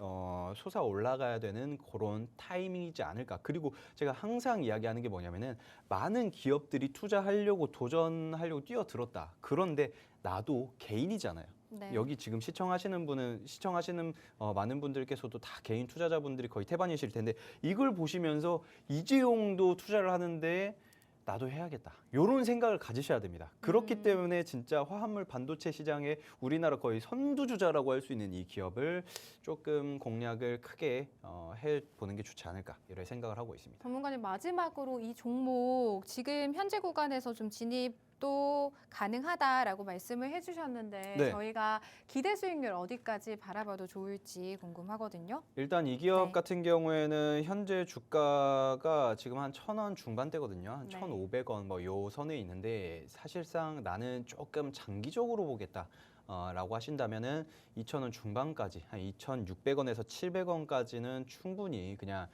솟아 올라가야 되는 그런 타이밍이지 않을까. 그리고 제가 항상 이야기하는 게 뭐냐면은 많은 기업들이 투자하려고 도전하려고 뛰어들었다. 그런데 나도 개인이잖아요. 네. 여기 지금 시청하시는 많은 분들께서도 다 개인 투자자분들이 거의 태반이실 텐데 이걸 보시면서 이재용도 투자를 하는데 나도 해야겠다. 이런 생각을 가지셔야 됩니다. 그렇기 때문에 진짜 화합물 반도체 시장에 우리나라 거의 선두주자라고 할 수 있는 이 기업을 조금 공략을 크게 해보는 게 좋지 않을까 이런 생각을 하고 있습니다. 전문가님, 마지막으로 이 종목 지금 현재 구간에서 좀 진입도 가능하다라고 말씀을 해주셨는데 네. 저희가 기대 수익률 어디까지 바라봐도 좋을지 궁금하거든요. 일단 이 기업 네. 같은 경우에는 현재 주가가 지금 한 1,000원 중반대거든요. 한 네. 1,500원 뭐 요 선에 있는데 사실상 나는 조금 장기적으로 보겠다. 라고 하신다면은 2,000원 중반까지 한 2,600원에서 700원까지는 충분히 그냥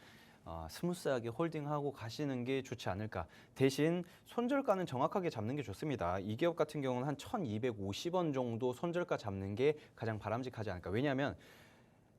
스무스하게 홀딩하고 가시는 게 좋지 않을까. 대신 손절가는 정확하게 잡는 게 좋습니다. 이 기업 같은 경우는 한 1,250원 정도 손절가 잡는 게 가장 바람직하지 않을까. 왜냐하면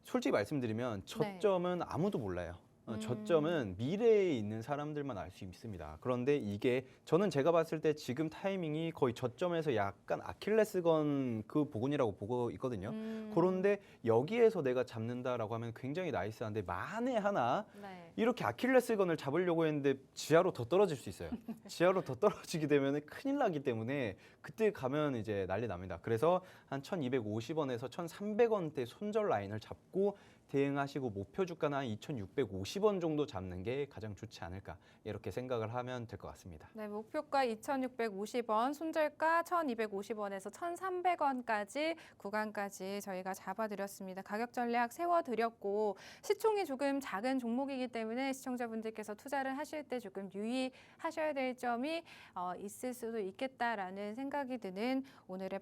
솔직히 말씀드리면 저점은 아무도 몰라요. 저점은 미래에 있는 사람들만 알 수 있습니다. 그런데 이게 저는 제가 봤을 때 지금 타이밍이 거의 저점에서 약간 아킬레스건 그 부분이라고 보고 있거든요. 그런데 여기에서 내가 잡는다라고 하면 굉장히 나이스한데 만에 하나 네. 이렇게 아킬레스건을 잡으려고 했는데 지하로 더 떨어질 수 있어요. 지하로 더 떨어지게 되면 큰일 나기 때문에 그때 가면 이제 난리 납니다. 그래서 한 1,250원에서 1,300원대 손절 라인을 잡고 대응하시고 목표 주가는 한 2,650원 정도 잡는 게 가장 좋지 않을까 이렇게 생각을 하면 될 것 같습니다. 네, 목표가 2,650원, 손절가 1,250원에서 1,300원까지 구간까지 저희가 잡아드렸습니다. 가격 전략 세워드렸고 시총이 조금 작은 종목이기 때문에 시청자분들께서 투자를 하실 때 조금 유의하셔야 될 점이 있을 수도 있겠다라는 생각이 드는 오늘의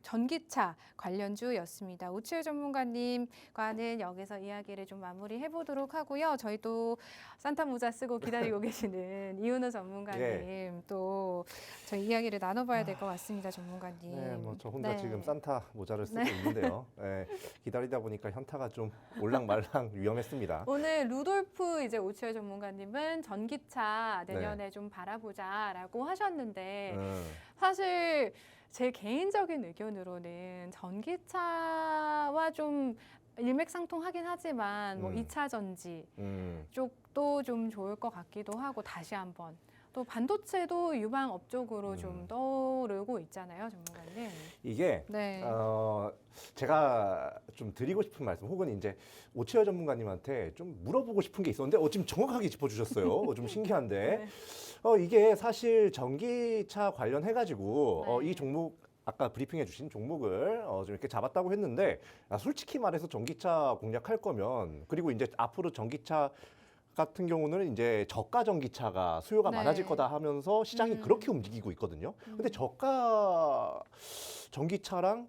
전기차 관련주였습니다. 오치율 전문가님과는 여기서 이야기를 좀 마무리해 보도록 하고요. 저희도 산타 모자 쓰고 기다리고 계시는 이윤호 전문가님 또 저희 이야기를 나눠봐야 될 것 같습니다, 전문가님. 네, 뭐 저 혼자 네. 지금 산타 모자를 쓰고 있는데요. 네, 기다리다 보니까 현타가 좀 올랑말랑 위험했습니다. 오늘 루돌프 이제 오치열 전문가님은 전기차 내년에 좀 바라보자라고 하셨는데 사실 제 개인적인 의견으로는 전기차와 좀 일맥상통하긴 하지만 뭐 2차 전지 쪽도 좀 좋을 것 같기도 하고 다시 한번 또 반도체도 유망업 쪽으로 좀 떠오르고 있잖아요, 전문가님. 이게 네. 제가 좀 드리고 싶은 말씀 혹은 이제 오치열 전문가님한테 좀 물어보고 싶은 게 있었는데 지금 정확하게 짚어주셨어요. 좀 신기한데 네. 이게 사실 전기차 관련해가지고 네. 이 종목 아까 브리핑해 주신 종목을 좀 이렇게 잡았다고 했는데 솔직히 말해서 전기차 공략할 거면 그리고 이제 앞으로 전기차 같은 경우는 이제 저가 전기차가 수요가 네. 많아질 거다 하면서 시장이 그렇게 움직이고 있거든요. 근데 저가 전기차랑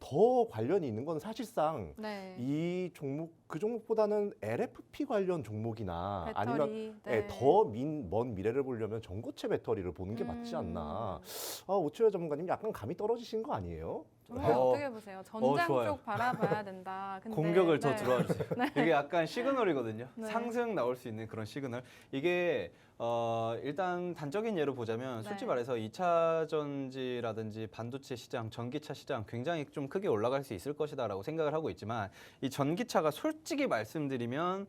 더 관련이 있는 건 사실상 네. 이 종목 그 종목보다는 LFP 관련 종목이나 아니면 배터리. 네. 더 먼 미래를 보려면 전고체 배터리를 보는 게 맞지 않나. 오치열 전문가님 약간 감이 떨어지신 거 아니에요? 정말 어떻게 보세요? 전장 좋아요. 쪽 바라봐야 된다. 근데, 공격을 더 네. 들어와 주세요. 이게 약간 시그널이거든요. 네. 상승 나올 수 있는 그런 시그널. 이게 일단 단적인 예로 보자면 솔직히 네. 말해서 2차 전지라든지 반도체 시장, 전기차 시장 굉장히 좀 크게 올라갈 수 있을 것이다라고 생각을 하고 있지만 이 전기차가 솔직히 말씀드리면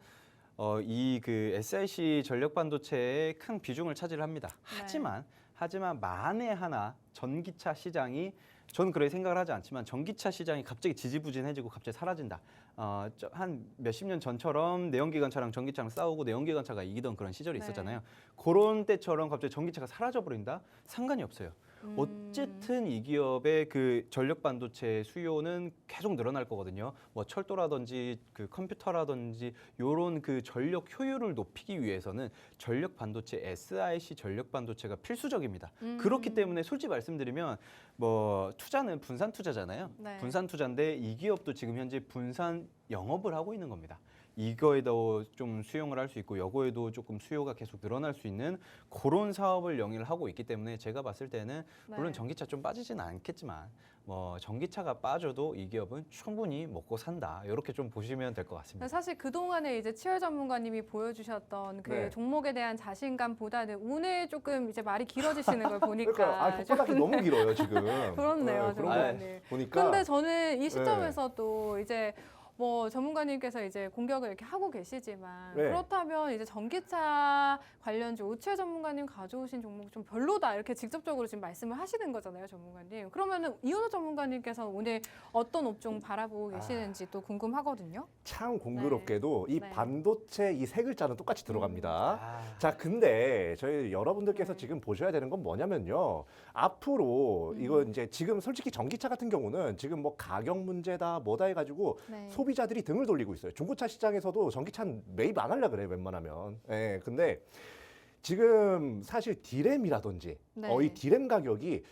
이 그 SiC 전력 반도체에 큰 비중을 차지합니다. 네. 하지만 만에 하나 전기차 시장이 저는 그렇게 생각을 하지 않지만 전기차 시장이 갑자기 지지부진해지고 갑자기 사라진다. 한 몇십 년 전처럼 내연기관차랑 전기차랑 싸우고 내연기관차가 이기던 그런 시절이 네. 있었잖아요. 그런 때처럼 갑자기 전기차가 사라져버린다? 상관이 없어요. 어쨌든 이 기업의 그 전력 반도체 수요는 계속 늘어날 거거든요. 뭐 철도라든지 그 컴퓨터라든지 요런 그 전력 효율을 높이기 위해서는 전력 반도체 SiC 전력 반도체가 필수적입니다. 그렇기 때문에 솔직히 말씀드리면 뭐 투자는 분산 투자잖아요. 네. 분산 투자인데 이 기업도 지금 현재 분산 영업을 하고 있는 겁니다. 이거에도 좀 수용을 할 수 있고 여거에도 조금 수요가 계속 늘어날 수 있는 그런 사업을 영위를 하고 있기 때문에 제가 봤을 때는 물론 네. 전기차 좀 빠지지는 않겠지만 뭐 전기차가 빠져도 이 기업은 충분히 먹고 산다 이렇게 좀 보시면 될 것 같습니다. 사실 그동안에 이제 치열 전문가님이 보여주셨던 그 네. 종목에 대한 자신감보다는 오늘 조금 이제 말이 길어지시는 걸 보니까 그러니까 혓바닥이 너무 길어요 지금. 그렇네요, 그런 거 전문가님. 보니까. 근데 저는 이 시점에서 또 이제 뭐 전문가님께서 이제 공격을 이렇게 하고 계시지만 네. 그렇다면 이제 전기차 관련주 오치열 전문가님 가져오신 종목 좀 별로다 이렇게 직접적으로 지금 말씀을 하시는 거잖아요, 전문가님. 그러면은 이현우 전문가님께서 오늘 어떤 업종 바라보고 계시는지 또 궁금하거든요. 참 공교롭게도 이 네. 반도체 이 세 글자는 똑같이 들어갑니다. 아, 자, 근데 저희 여러분들께서 네. 지금 보셔야 되는 건 뭐냐면요. 앞으로 이거 이제 지금 솔직히 전기차 같은 경우는 지금 뭐 가격 문제다 뭐다 해가지고 네. 소비자들이 등을 돌리고 있어요. 중고차 시장에서도 전기차는 매입 안 하려고 그래요, 웬만하면. 예, 근데 지금 사실 디램이라든지 네. 이 디램 가격이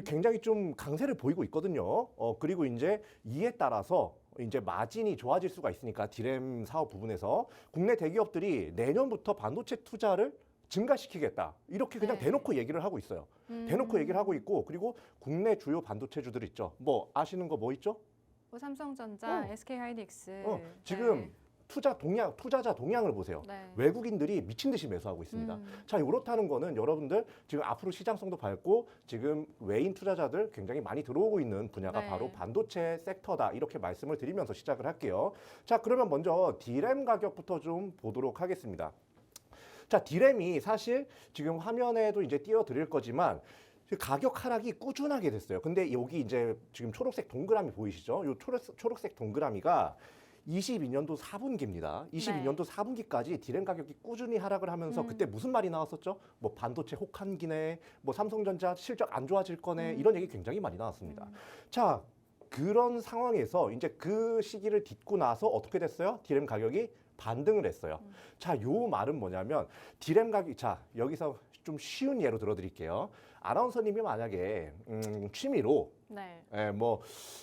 굉장히 좀 강세를 보이고 있거든요. 그리고 이제 이에 따라서 이제 마진이 좋아질 수가 있으니까 디램 사업 부분에서 국내 대기업들이 내년부터 반도체 투자를 증가시키겠다. 이렇게 그냥 네. 대놓고 얘기를 하고 있어요. 대놓고 얘기를 하고 있고 그리고 국내 주요 반도체주들 있죠. 뭐 아시는 거 뭐 있죠? 뭐 삼성전자, 어. SK하이닉스. 지금 투자자 동향을 보세요. 네. 외국인들이 미친 듯이 매수하고 있습니다. 자, 이렇다는 거는 여러분들 지금 앞으로 시장성도 밝고 지금 외인 투자자들 굉장히 많이 들어오고 있는 분야가 네. 바로 반도체 섹터다. 이렇게 말씀을 드리면서 시작을 할게요. 자, 그러면 먼저 디램 가격부터 좀 보도록 하겠습니다. 자, 디램이 사실 지금 화면에도 이제 띄워드릴 거지만 가격 하락이 꾸준하게 됐어요. 근데 여기 이제 지금 초록색 동그라미 보이시죠? 이 초록색 동그라미가 22년도 4분기입니다. 22년도 4분기까지 디램 가격이 꾸준히 하락을 하면서 그때 무슨 말이 나왔었죠? 뭐 반도체 혹한기네, 뭐 삼성전자 실적 안 좋아질 거네, 이런 얘기 굉장히 많이 나왔습니다. 자, 그런 상황에서 이제 그 시기를 딛고 나서 어떻게 됐어요? 디램 가격이 반등을 했어요. 자, 요 말은 뭐냐면 디램 가격, 자, 여기서 좀 쉬운 예로 들어드릴게요. 아나운서님이 만약에 취미로 네.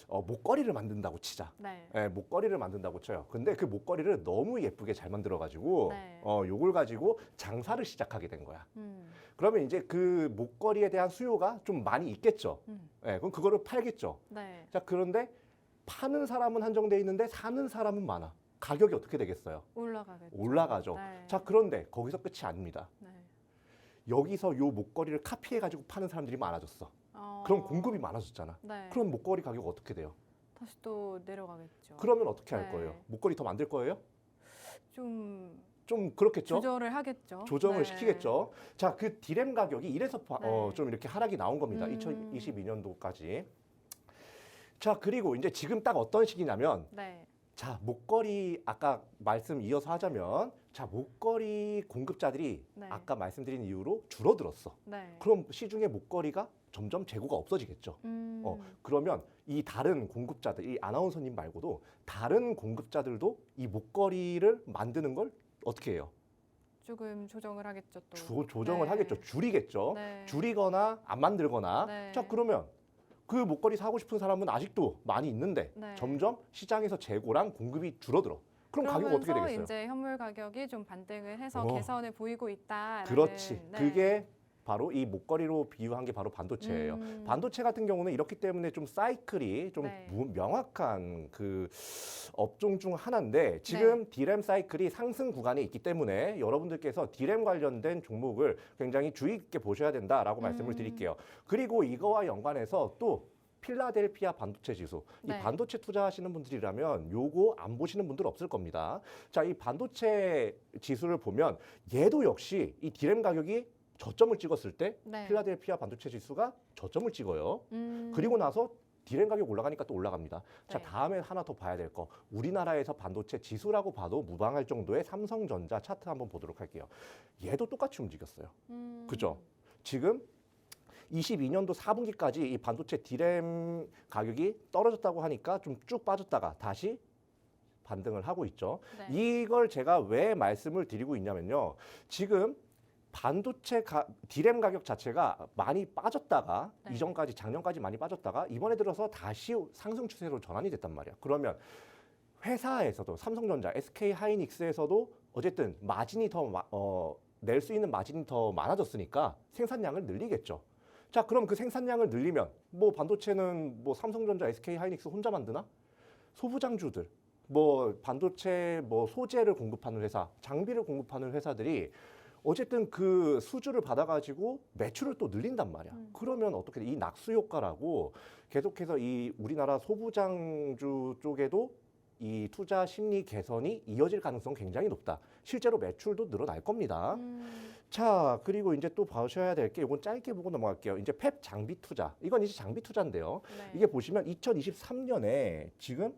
목걸이를 만든다고 치자. 네. 목걸이를 만든다고 쳐요. 근데 그 목걸이를 너무 예쁘게 잘 만들어가지고 네. 요걸 가지고 장사를 시작하게 된 거야. 음. 그러면 이제 그 목걸이에 대한 수요가 좀 많이 있겠죠. 그럼 그거를 팔겠죠. 네. 자, 그런데 파는 사람은 한정돼 있는데 사는 사람은 많아. 가격이 어떻게 되겠어요? 올라가겠죠. 올라가죠. 네. 자, 그런데 거기서 끝이 아닙니다. 네. 여기서 요 목걸이를 카피해가지고 파는 사람들이 많아졌어. 그럼 공급이 많아졌잖아. 네. 그럼 목걸이 가격 어떻게 돼요? 다시 또 내려가겠죠. 그러면 어떻게 할 네. 거예요? 목걸이 더 만들 거예요? 좀 좀 그렇겠죠? 조절을 하겠죠. 조정을 네. 시키겠죠. 자, 그 디램 가격이 이래서 네. 좀 이렇게 하락이 나온 겁니다. 2022년도까지. 자, 그리고 이제 지금 딱 어떤 시기냐면 네. 자, 목걸이 아까 말씀 이어서 하자면 자, 목걸이 공급자들이 네. 아까 말씀드린 이유로 줄어들었어. 네. 그럼 시중에 목걸이가 점점 재고가 없어지겠죠. 그러면 이 다른 공급자들, 이 아나운서님 말고도 다른 공급자들도 이 목걸이를 만드는 걸 어떻게 해요? 조금 조정을 하겠죠. 또. 조정을 네. 하겠죠. 줄이겠죠. 네. 줄이거나 안 만들거나. 네. 자, 그러면 그 목걸이 사고 싶은 사람은 아직도 많이 있는데 네. 점점 시장에서 재고랑 공급이 줄어들어. 그럼 가격이 어떻게 그러면서 되겠어요? 이제 현물 가격이 좀 반등을 해서 어. 개선을 보이고 있다. 그렇지. 네. 그게 바로 이 목걸이로 비유한 게 바로 반도체예요. 반도체 같은 경우는 이렇기 때문에 좀 사이클이 좀 네. 명확한 그 업종 중 하나인데 지금 디램 사이클이 상승 구간에 있기 때문에 여러분들께서 디램 관련된 종목을 굉장히 주의 깊게 보셔야 된다라고 말씀을 드릴게요. 그리고 이거와 연관해서 또 필라델피아 반도체 지수. 네. 이 반도체 투자하시는 분들이라면 요거 안 보시는 분들 없을 겁니다. 자, 이 반도체 지수를 보면 얘도 역시 이 디램 가격이 저점을 찍었을 때 네. 필라델피아 반도체 지수가 저점을 찍어요. 음. 그리고 나서 디램 가격 올라가니까 또 올라갑니다. 자, 네. 다음에 하나 더 봐야 될 거. 우리나라에서 반도체 지수라고 봐도 무방할 정도의 삼성전자 차트 한번 보도록 할게요. 얘도 똑같이 움직였어요. 그죠? 지금 22년도 4분기까지 이 반도체 디램 가격이 떨어졌다고 하니까 좀 쭉 빠졌다가 다시 반등을 하고 있죠. 네. 이걸 제가 왜 말씀을 드리고 있냐면요. 지금 반도체 디램 가격 자체가 많이 빠졌다가 네. 이전까지 작년까지 많이 빠졌다가 이번에 들어서 다시 상승 추세로 전환이 됐단 말이야. 그러면 회사에서도 삼성전자, SK 하이닉스에서도 어쨌든 마진이 더 낼 수 있는 마진이 더 많아졌으니까 생산량을 늘리겠죠. 자, 그럼 그 생산량을 늘리면 뭐 반도체는 뭐 삼성전자, SK 하이닉스 혼자 만드나? 소부장주들, 뭐 반도체 뭐 소재를 공급하는 회사, 장비를 공급하는 회사들이 어쨌든 그 수주를 받아가지고 매출을 또 늘린단 말이야. 그러면 어떻게 돼? 이 낙수 효과라고 계속해서 이 우리나라 소부장주 쪽에도 이 투자 심리 개선이 이어질 가능성 굉장히 높다. 실제로 매출도 늘어날 겁니다. 자, 그리고 이제 또 보셔야 될 게 이건 짧게 보고 넘어갈게요. 이제 펩 장비 투자. 이건 이제 장비 투자인데요. 네. 이게 보시면 2023년에 지금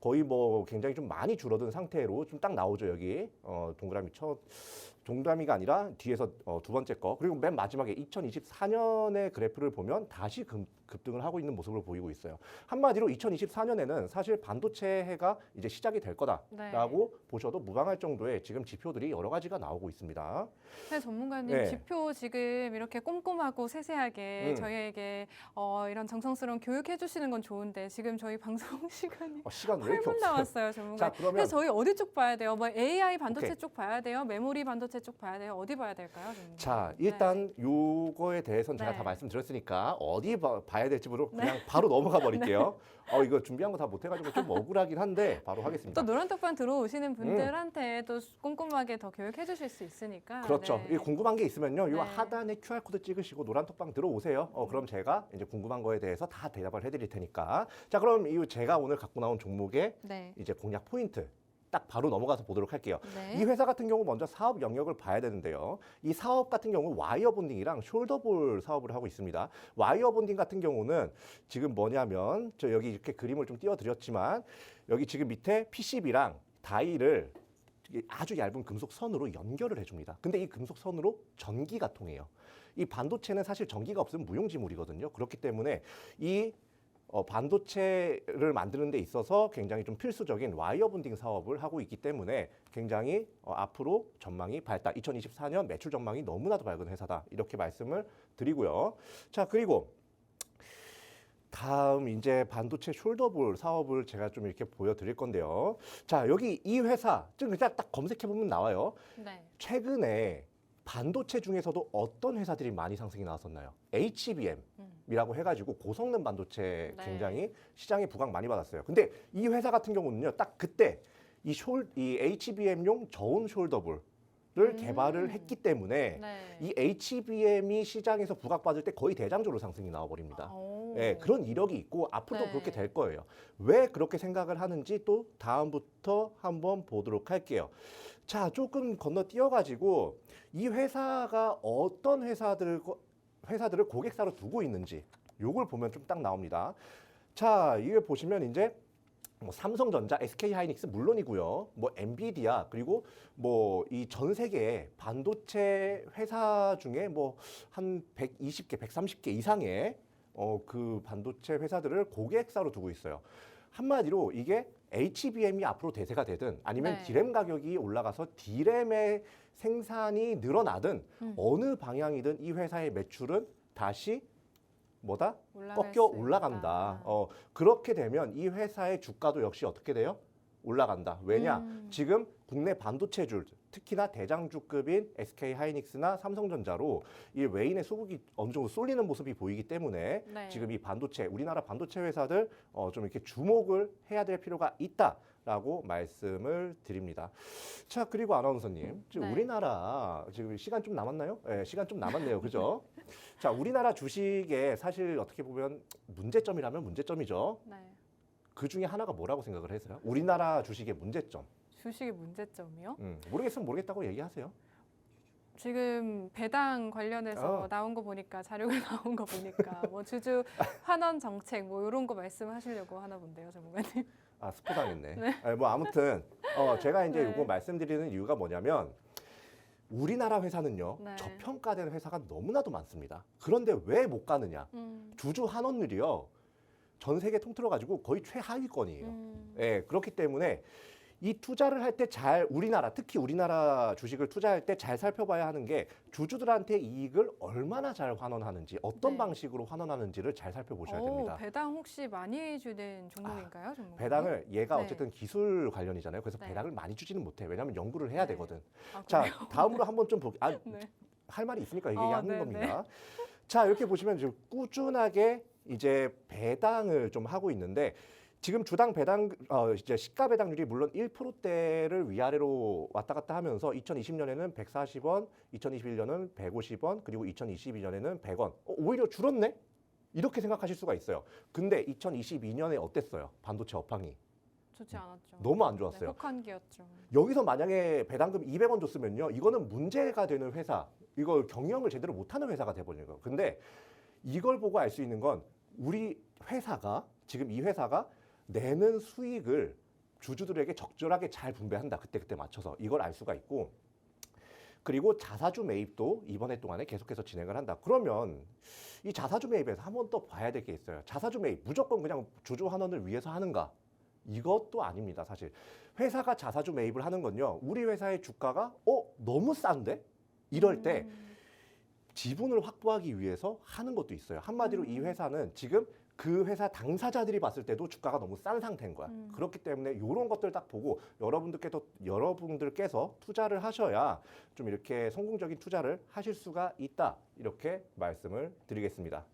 거의 뭐 굉장히 좀 많이 줄어든 상태로 좀 딱 나오죠. 여기 동그라미가 아니라 뒤에서 두 번째 거. 그리고 맨 마지막에 2024년의 그래프를 보면 다시 급등을 하고 있는 모습을 보이고 있어요. 한마디로 2024년에는 사실 반도체가 이제 시작이 될 거다라고 보셔도 무방할 정도의 지금 지표들이 여러 가지가 나오고 있습니다. 네, 전문가님 네. 지표 지금 이렇게 꼼꼼하고 세세하게 저희에게 이런 정성스러운 교육해 주시는 건 좋은데 지금 저희 방송 시간이 시간 왜 이렇게 8분 없어요? 남았어요, 전문가. 자, 그러면 그래서 저희 어디 쪽 봐야 돼요? 뭐 AI 반도체 오케이. 쪽 봐야 돼요? 메모리 반도체 쪽 봐야 돼요? 어디 봐야 될까요, 전문가? 자, 일단 요거에 대해서는 제가 네. 다 말씀드렸으니까 어디 봐야 될지 모르고 그냥 바로 넘어가 버릴게요. 이거 준비한 거 다 못해가지고 좀 억울하긴 한데 바로 하겠습니다. 또 노란톡방 들어오시는 분들한테 또 꼼꼼하게 더 교육해 주실 수 있으니까. 그렇죠. 네. 이 궁금한 게 있으면요. 요 네. 하단에 QR코드 찍으시고 노란톡방 들어오세요. 그럼 제가 이제 궁금한 거에 대해서 다 대답을 해드릴 테니까. 자, 그럼 이 제가 오늘 갖고 나온 종목의 네. 이제 공략 포인트 딱 바로 넘어가서 보도록 할게요. 네. 이 회사 같은 경우 먼저 사업 영역을 봐야 되는데요. 이 사업 같은 경우 와이어 본딩이랑 숄더볼 사업을 하고 있습니다. 와이어 본딩 같은 경우는 지금 뭐냐면 저 여기 이렇게 그림을 좀 띄워드렸지만 여기 지금 밑에 PCB랑 다이를 아주 얇은 금속 선으로 연결을 해줍니다. 근데 이 금속 선으로 전기가 통해요. 이 반도체는 사실 전기가 없으면 무용지물이거든요. 그렇기 때문에 이 반도체를 만드는 데 있어서 굉장히 좀 필수적인 와이어 본딩 사업을 하고 있기 때문에 굉장히 앞으로 전망이 밝다. 2024년 매출 전망이 너무나도 밝은 회사다. 이렇게 말씀을 드리고요. 자, 그리고 다음 이제 반도체 숄더볼 사업을 제가 좀 이렇게 보여드릴 건데요. 자, 여기 이 회사 지금 그냥 딱 검색해보면 나와요. 네. 최근에 반도체 중에서도 어떤 회사들이 많이 상승이 나왔었나요? HBM이라고 해가지고 고성능 반도체 네. 굉장히 시장에 부각 많이 받았어요. 근데 이 회사 같은 경우는요, 딱 그때 이 HBM용 저온 숄더볼을 개발을 했기 때문에 네. 이 HBM이 시장에서 부각받을 때 거의 대장주로 상승이 나와버립니다. 오. 예, 그런 이력이 있고 앞으로도 네. 그렇게 될 거예요. 왜 그렇게 생각을 하는지 또 다음부터 한번 보도록 할게요. 자, 조금 건너뛰어가지고 이 회사가 어떤 회사들을 고객사로 두고 있는지 요걸 보면 좀 딱 나옵니다. 자, 이걸 보시면 이제 뭐 삼성전자, SK하이닉스 물론이고요. 뭐 엔비디아 그리고 뭐 이 전 세계 반도체 회사 중에 뭐 한 120개, 130개 이상의 그 반도체 회사들을 고객사로 두고 있어요. 한마디로 이게 HBM이 앞으로 대세가 되든 아니면 네. D램 가격이 올라가서 D램의 생산이 늘어나든 어느 방향이든 이 회사의 매출은 다시 뭐다? 올라갈 꺾여 수 올라간다. 있다. 그렇게 되면 이 회사의 주가도 역시 어떻게 돼요? 올라간다. 왜냐? 지금 국내 반도체줄, 특히나 대장주급인 SK하이닉스나 삼성전자로 이 외인의 수급이 어느 정도 쏠리는 모습이 보이기 때문에 네. 지금 이 반도체, 우리나라 반도체 회사들 좀 이렇게 주목을 해야 될 필요가 있다라고 말씀을 드립니다. 자, 그리고 아나운서님, 지금 네. 우리나라 지금 시간 좀 남았나요? 네, 시간 좀 남았네요. 그죠? 자, 우리나라 주식에 사실 어떻게 보면 문제점이라면 문제점이죠. 네. 그 중에 하나가 뭐라고 생각을 했어요? 우리나라 주식의 문제점. 주식의 문제점이요? 모르겠으면 모르겠다고 얘기하세요. 지금 배당 관련해서 나온 거 보니까 자료가 나온 거 보니까 뭐 주주 환원 정책 뭐 이런 거 말씀하시려고 하나 본데요, 전문가님. 아, 스포당했네. 네. 네, 뭐 아무튼 제가 이제 네. 이거 말씀드리는 이유가 뭐냐면 우리나라 회사는요, 네. 저평가된 회사가 너무나도 많습니다. 그런데 왜 못 가느냐? 주주 환원율이요, 전 세계 통틀어 가지고 거의 최하위권이에요. 예, 그렇기 때문에 이 투자를 할 때 특히 우리나라 주식을 투자할 때 잘 살펴봐야 하는 게 주주들한테 이익을 얼마나 잘 환원하는지, 어떤 네. 방식으로 환원하는지를 잘 살펴보셔야 됩니다. 배당 혹시 많이 주는 종목인가요, 전문가님? 배당을 얘가 네. 어쨌든 기술 관련이잖아요. 그래서 네. 배당을 많이 주지는 못해. 왜냐하면 연구를 해야 네. 되거든. 아, 자, 그래요? 다음으로 한번 좀 네. 할 말이 있으니까 얘기하는 네, 겁니다. 자, 이렇게 보시면 지금 꾸준하게 이제 배당을 좀 하고 있는데 지금 주당 배당 이제 시가 배당률이 물론 1%대를 위아래로 왔다 갔다 하면서 2020년에는 140원, 2021년은 150원, 그리고 2022년에는 100원. 오히려 줄었네? 이렇게 생각하실 수가 있어요. 근데 2022년에 어땠어요? 반도체 업황이. 좋지 않았죠. 너무 안 좋았어요. 네, 혹한기였죠. 여기서 만약에 배당금 200원 줬으면요, 이거는 문제가 되는 회사, 이걸 경영을 제대로 못하는 회사가 돼버리는 거예요. 근데 이걸 보고 알 수 있는 건 우리 회사가 지금 이 회사가 내는 수익을 주주들에게 적절하게 잘 분배한다. 그때 맞춰서 이걸 알 수가 있고, 그리고 자사주 매입도 이번 해 동안에 계속해서 진행을 한다. 그러면 이 자사주 매입에서 한 번 더 봐야 될 게 있어요. 자사주 매입 무조건 그냥 주주 환원을 위해서 하는가? 이것도 아닙니다. 사실 회사가 자사주 매입을 하는 건요, 우리 회사의 주가가 너무 싼데? 이럴 때 지분을 확보하기 위해서 하는 것도 있어요. 한마디로 이 회사는 지금 그 회사 당사자들이 봤을 때도 주가가 너무 싼 상태인 거야. 그렇기 때문에 이런 것들 딱 보고 여러분들께서 투자를 하셔야 좀 이렇게 성공적인 투자를 하실 수가 있다. 이렇게 말씀을 드리겠습니다.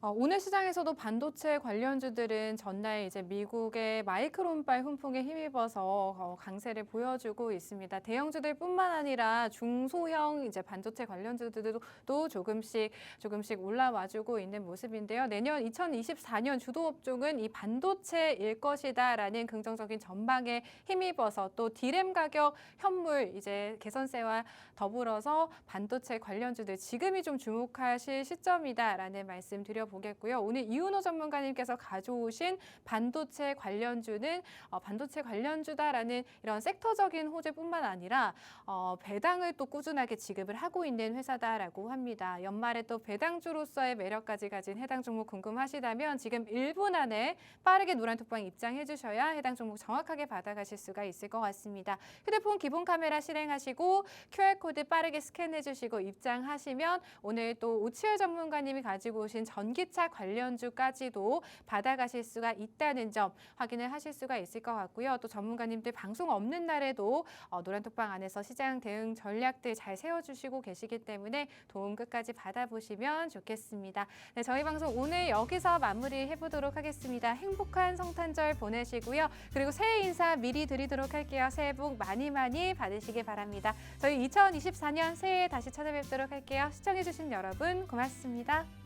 오늘 시장에서도 반도체 관련주들은 전날 이제 미국의 마이크론발 훈풍에 힘입어서 강세를 보여주고 있습니다. 대형주들뿐만 아니라 중소형 이제 반도체 관련주들도 조금씩 올라와주고 있는 모습인데요. 내년 2024년 주도 업종은 이 반도체일 것이다라는 긍정적인 전망에 힘입어서 또 디램 가격 현물 이제 개선세와 더불어서 반도체 관련주들 지금이 좀 주목하실 시점이다라는 말씀 드려보겠고요. 오늘 이윤호 전문가님께서 가져오신 반도체 관련주는 반도체 관련주다라는 이런 섹터적인 호재뿐만 아니라 배당을 또 꾸준하게 지급을 하고 있는 회사다라고 합니다. 연말에 또 배당주로서의 매력까지 가진 해당 종목 궁금하시다면 지금 1분 안에 빠르게 노란톡방 입장해 주셔야 해당 종목 정확하게 받아가실 수가 있을 것 같습니다. 휴대폰 기본 카메라 실행하시고 QR코드 빠르게 스캔해 주시고 입장하시면 오늘 또 오치열 전문가님이 가지고 오신 전기차 관련주까지도 받아가실 수가 있다는 점 확인을 하실 수가 있을 것 같고요. 또 전문가님들 방송 없는 날에도 노란톡방 안에서 시장 대응 전략들 잘 세워주시고 계시기 때문에 도움 끝까지 받아보시면 좋겠습니다. 네, 저희 방송 오늘 여기서 마무리해보도록 하겠습니다. 행복한 성탄절 보내시고요. 그리고 새해 인사 미리 드리도록 할게요. 새해 복 많이 받으시기 바랍니다. 저희 2024년 새해에 다시 찾아뵙도록 할게요. 시청해주신 여러분 고맙습니다.